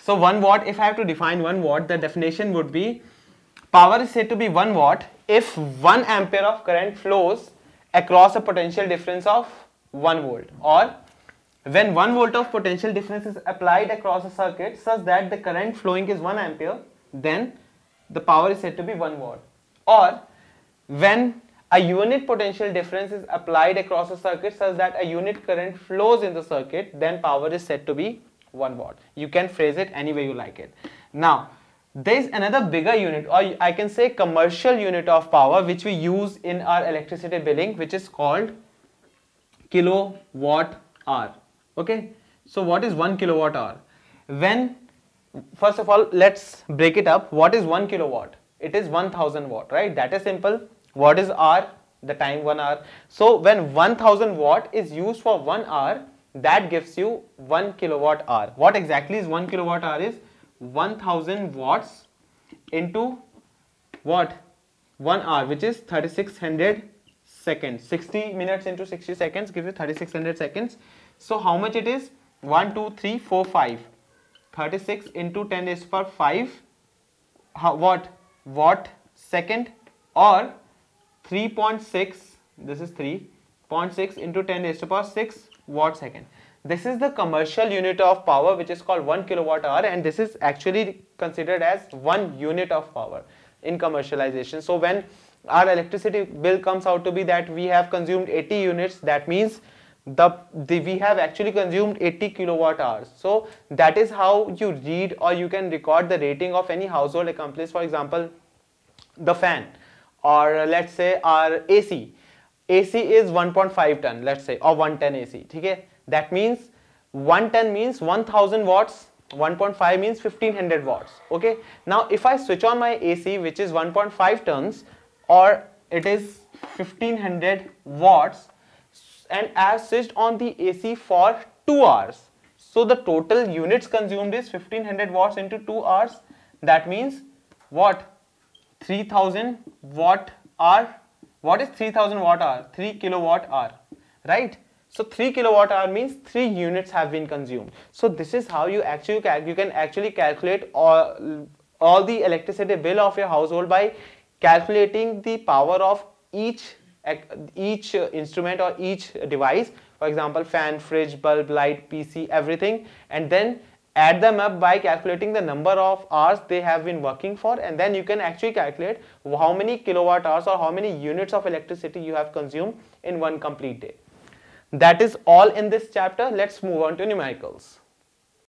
So 1 watt, if I have to define 1 watt, the definition would be power is said to be 1 watt if 1 ampere of current flows across a potential difference of 1 volt, or when 1 volt of potential difference is applied across a circuit such that the current flowing is 1 ampere, then the power is said to be 1 watt. Or when a unit potential difference is applied across a circuit such that a unit current flows in the circuit, then power is said to be 1 watt. You can phrase it any way you like it. Now, there is another bigger unit, or I can say commercial unit of power, which we use in our electricity billing, which is called kilowatt hour. Okay, so what is 1 kilowatt hour? When, first of all, let's break it up. What is 1 kilowatt? It is 1000 watt, right? That is simple. What is hour? The time, 1 hour. So when 1000 watt is used for 1 hour, that gives you 1 kilowatt hour. What exactly is 1 kilowatt hour? Is 1000 watts into what? 1 hour, which is 3600 seconds. 60 minutes into 60 seconds gives you 3600 seconds. So how much it is? 1, 2, 3, 4, 5. 36 into 10 raised to power 5. What? Watt second, or 3.6. This is 3.6 into 10 raised to power 6 watt second. This is the commercial unit of power, which is called 1 kilowatt hour, and this is actually considered as 1 unit of power in commercialization. So when our electricity bill comes out to be that we have consumed 80 units, that means we have actually consumed 80 kilowatt hours. So that is how you read, or you can record the rating of any household appliance. For example, the fan, or let's say our AC. AC is 1.5 ton, let's say, or 1 ton AC. Okay? That means 1 ton means 1000 watts, 1.5 means 1500 watts. Okay. Now if I switch on my AC, which is 1.5 tons, or it is 1500 watts, and I have switched on the AC for 2 hours. So the total units consumed is 1500 watts into 2 hours. That means what? 3000 watt hour. What is 3000 watt hour? 3 kilowatt hour, right? So 3 kilowatt hour means 3 units have been consumed. So this is how you can actually calculate all the electricity bill of your household by calculating the power of each instrument or each device. For example, fan, fridge, bulb, light, PC, everything, and then add them up by calculating the number of hours they have been working for, and then you can actually calculate how many kilowatt hours or how many units of electricity you have consumed in one complete day. That is all in this chapter. Let's move on to numericals.